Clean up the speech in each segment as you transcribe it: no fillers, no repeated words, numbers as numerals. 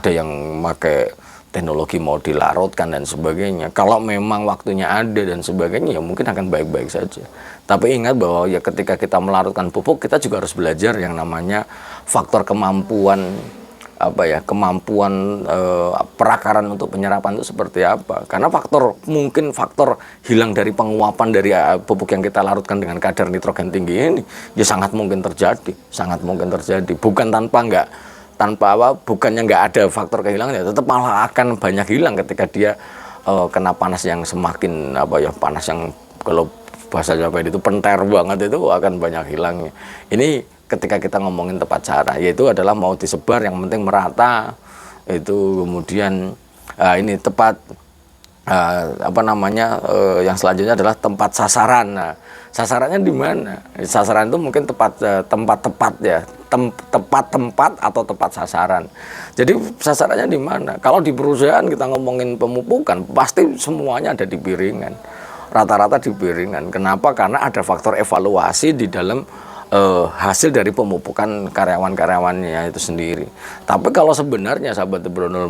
ada yang pakai teknologi mau dilarutkan dan sebagainya. Kalau memang waktunya ada dan sebagainya, ya mungkin akan baik-baik saja. Tapi ingat bahwa ya ketika kita melarutkan pupuk, kita juga harus belajar yang namanya faktor kemampuan perakaran untuk penyerapan itu seperti apa. Karena mungkin faktor hilang dari penguapan dari pupuk yang kita larutkan dengan kadar nitrogen tinggi ini ya sangat mungkin terjadi, bukannya nggak ada faktor kehilangan, ya tetap malah akan banyak hilang ketika dia kena panas yang semakin panas yang kalau bahasa Jawa itu penter banget, itu akan banyak hilangnya. Ini ketika kita ngomongin tepat cara, yaitu adalah mau disebar yang penting merata, itu kemudian ini tepat yang selanjutnya adalah tempat sasaran. Nah, sasarannya di mana? Sasaran itu mungkin tempat ya, tempat atau tepat sasaran. Jadi sasarannya di mana? Kalau di perusahaan kita ngomongin pemupukan, pasti semuanya ada di piringan, rata-rata di piringan. Kenapa? Karena ada faktor evaluasi di dalam hasil dari pemupukan karyawan-karyawannya itu sendiri. Tapi kalau sebenarnya sahabat Bronol,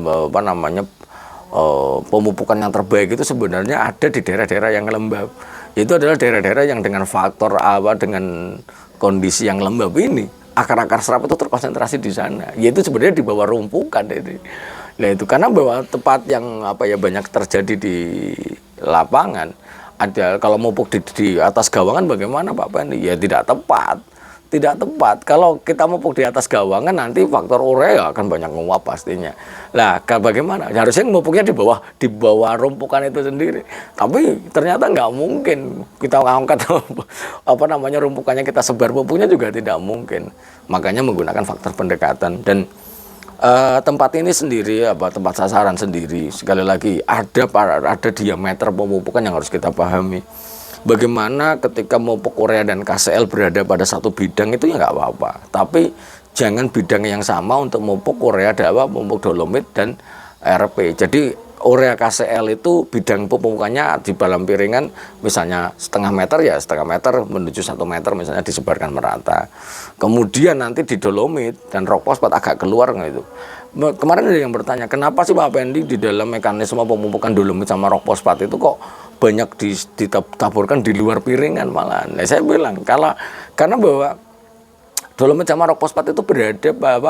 pemupukan yang terbaik itu sebenarnya ada di daerah-daerah yang lembab. Itu adalah daerah-daerah yang dengan faktor dengan kondisi yang lembab ini, akar-akar serap itu terkonsentrasi di sana. Yaitu sebenarnya di bawah rumpukan ini. Nah itu karena bahwa tempat yang banyak terjadi di lapangan. Ada kalau mupuk di atas gawangan bagaimana Pak Pendi? Ya tidak tepat. Kalau kita mupuk di atas gawangan nanti faktor urea akan banyak menguap pastinya. Lah bagaimana? Harusnya mupuknya di bawah rumpukan itu sendiri. Tapi ternyata nggak mungkin kita angkat rumpukannya kita sebar, pupuknya juga tidak mungkin. Makanya menggunakan faktor pendekatan dan tempat ini sendiri tempat sasaran sendiri. Sekali lagi ada diameter pemupukan yang harus kita pahami. Bagaimana ketika mupuk urea dan KCL berada pada satu bidang itu ya nggak apa-apa. Tapi jangan bidang yang sama untuk mupuk urea mupuk dolomit dan RP. Jadi urea KCL itu bidang pemupukannya di dalam piringan misalnya setengah meter menuju 1 meter misalnya disebarkan merata. Kemudian nanti di dolomit dan rock fosfat agak keluar gitu. Kemarin ada yang bertanya, kenapa sih Pak Pendi di dalam mekanisme pemupukan dolomit sama rock fosfat itu kok banyak ditaburkan di luar piringan malah. Nah, saya bilang karena bahwa dolomit sama rock fosfat itu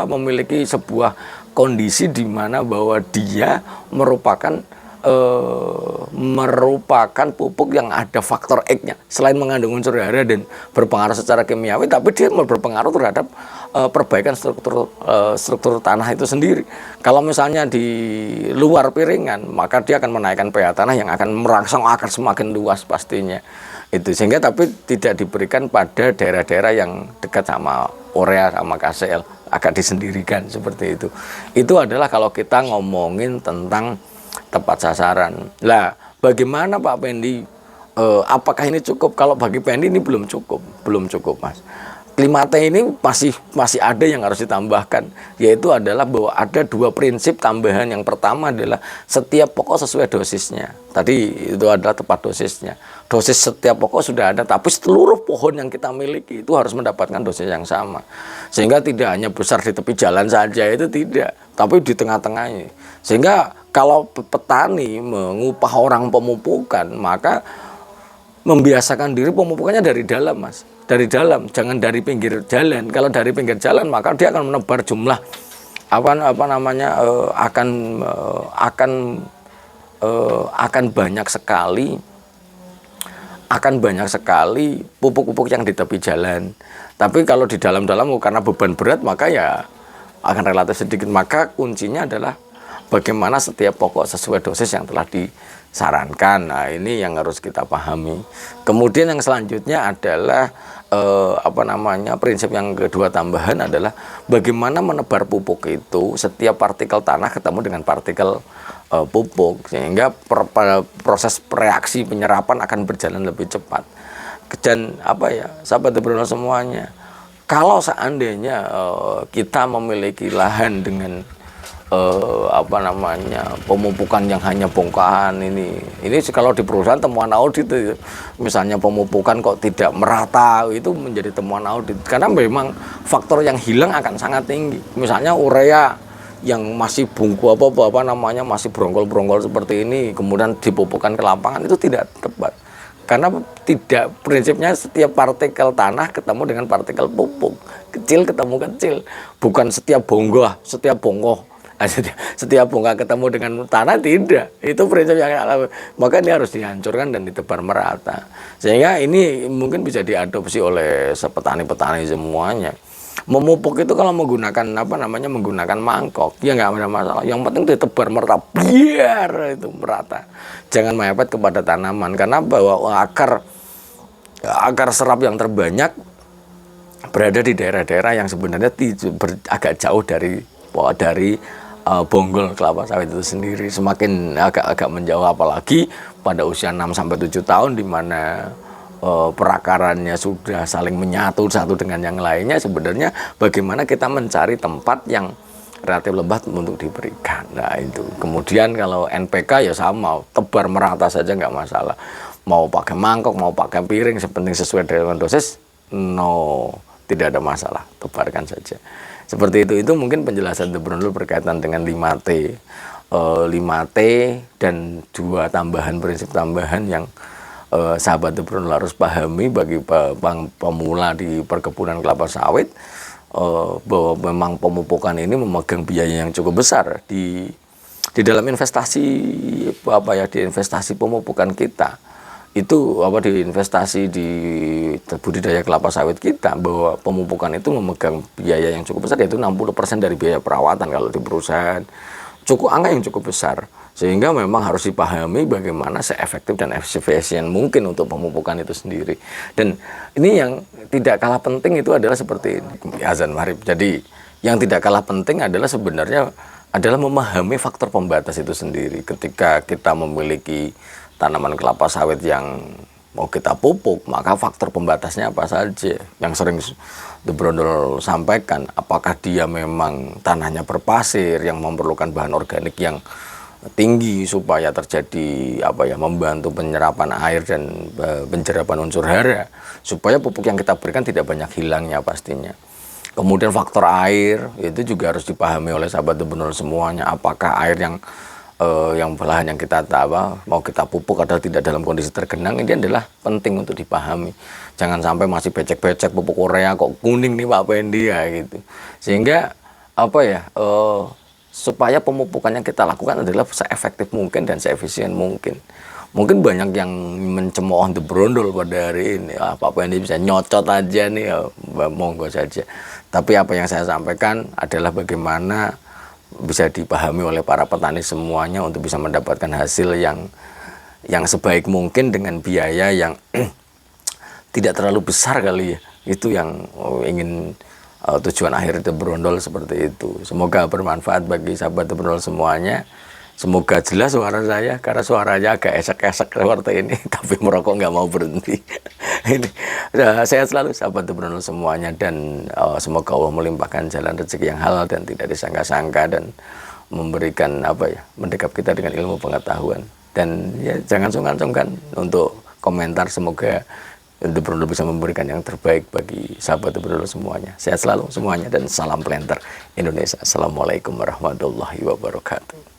memiliki sebuah kondisi di mana bahwa dia merupakan pupuk yang ada faktor X-nya. Selain mengandung unsur hara dan berpengaruh secara kimiawi, tapi dia berpengaruh terhadap perbaikan struktur tanah itu sendiri. Kalau misalnya di luar piringan, maka dia akan menaikkan pH tanah yang akan merangsang akan semakin luas pastinya. Itu sehingga tapi tidak diberikan pada daerah-daerah yang dekat sama urea sama KCL, agak disendirikan seperti itu. Itu adalah kalau kita ngomongin tentang tepat sasaran. Lah, bagaimana Pak Pendi? Apakah ini cukup? Kalau bagi Pendi ini belum cukup, Mas. 5T ini masih ada yang harus ditambahkan, yaitu adalah bahwa ada 2 prinsip tambahan. Yang pertama adalah setiap pokok sesuai dosisnya. Tadi itu adalah tepat dosisnya. Dosis setiap pokok sudah ada, tapi seluruh pohon yang kita miliki itu harus mendapatkan dosis yang sama. Sehingga tidak hanya besar di tepi jalan saja, itu tidak, tapi di tengah-tengahnya. Sehingga kalau petani mengupah orang pemupukan, maka membiasakan diri pemupukannya dari dalam, Mas. Dari dalam, jangan dari pinggir jalan. Kalau dari pinggir jalan, maka dia akan menebar jumlah akan banyak sekali pupuk-pupuk yang di tepi jalan. Tapi kalau di dalam-dalam karena beban berat, maka ya akan relatif sedikit. Maka kuncinya adalah bagaimana setiap pokok sesuai dosis yang telah disarankan. Nah, ini yang harus kita pahami. Kemudian yang selanjutnya adalah prinsip yang kedua tambahan adalah bagaimana menebar pupuk itu setiap partikel tanah ketemu dengan partikel pupuk, sehingga proses reaksi penyerapan akan berjalan lebih cepat. Dan sahabat Bronol semuanya, kalau seandainya kita memiliki lahan dengan pemupukan yang hanya bongkahan ini kalau di perusahaan temuan audit itu, misalnya pemupukan kok tidak merata, itu menjadi temuan audit karena memang faktor yang hilang akan sangat tinggi. Misalnya urea yang masih bungku apa namanya masih brongkol-brongkol seperti ini kemudian dipupukkan ke lapangan itu tidak tepat. Karena tidak prinsipnya setiap partikel tanah ketemu dengan partikel pupuk, kecil ketemu kecil, bukan setiap bongkah setiap bongkah ketemu dengan tanah, tidak. Itu prinsip yang maka ini harus dihancurkan dan ditebar merata. Sehingga ini mungkin bisa diadopsi oleh petani-petani semuanya. Memupuk itu kalau menggunakan menggunakan mangkok ya nggak ada masalah, yang penting ditebar merata, biar itu merata, jangan mepet kepada tanaman, karena bahwa akar serap yang terbanyak berada di daerah-daerah yang sebenarnya agak jauh dari bonggol kelapa sawit itu sendiri. Semakin agak menjauh, apalagi pada usia 6-7 tahun di mana perakarannya sudah saling menyatu satu dengan yang lainnya, sebenarnya bagaimana kita mencari tempat yang relatif lebat untuk diberikan. Nah itu. Kemudian kalau NPK ya sama, tebar merata saja nggak masalah. Mau pakai mangkok, mau pakai piring, sepenting sesuai dengan dosis, tidak ada masalah, tebarkan saja. Seperti itu mungkin penjelasan The Brondol berkaitan dengan 5T. 5T dan 2 prinsip tambahan yang sahabat The Brondol harus pahami bagi pemula di perkebunan kelapa sawit, bahwa memang pemupukan ini memegang biaya yang cukup besar di dalam investasi di investasi pemupukan kita. Itu di investasi di budidaya kelapa sawit kita, bahwa pemupukan itu memegang biaya yang cukup besar, yaitu 60% dari biaya perawatan kalau di perusahaan. Angka yang cukup besar, sehingga memang harus dipahami bagaimana seefektif dan efisien mungkin untuk pemupukan itu sendiri. Dan ini yang tidak kalah penting itu adalah seperti ini, azan maghrib. Jadi yang tidak kalah penting adalah sebenarnya memahami faktor pembatas itu sendiri. Ketika kita memiliki tanaman kelapa sawit yang mau kita pupuk, maka faktor pembatasnya apa saja yang sering The Brondol sampaikan. Apakah dia memang tanahnya berpasir yang memerlukan bahan organik yang tinggi supaya terjadi membantu penyerapan air dan penyerapan unsur hara, supaya pupuk yang kita berikan tidak banyak hilangnya pastinya. Kemudian faktor air itu juga harus dipahami oleh sahabat The Brondol semuanya. Apakah air yang lahan yang kita mau kita pupuk adalah tidak dalam kondisi tergenang, ini adalah penting untuk dipahami. Jangan sampai masih becek-becek pupuk Korea kok kuning nih Pak Pendi ya gitu. Sehingga supaya pemupukan yang kita lakukan adalah seefektif mungkin dan seefisien mungkin. Mungkin banyak yang mencemooh The Brondol pada hari ini, Pak Pendi bisa nyocot aja nih, monggo saja. Tapi apa yang saya sampaikan adalah bagaimana bisa dipahami oleh para petani semuanya untuk bisa mendapatkan hasil yang sebaik mungkin dengan biaya yang tidak terlalu besar kali ya. Itu yang ingin tujuan akhir The Brondol seperti itu. Semoga bermanfaat bagi sahabat The Brondol semuanya. Semoga jelas suara saya, karena suaranya agak esek-esek seperti ini, tapi merokok nggak mau berhenti. Ini sehat selalu sahabat The Brondol semuanya, dan semoga Allah melimpahkan jalan rezeki yang halal dan tidak disangka-sangka, dan memberikan mendekap kita dengan ilmu pengetahuan. Dan ya jangan sungkan-sungkan untuk komentar. Semoga The Brondol bisa memberikan yang terbaik bagi sahabat The Brondol semuanya. Sehat selalu semuanya, dan salam planter Indonesia. Assalamualaikum warahmatullahi wabarakatuh.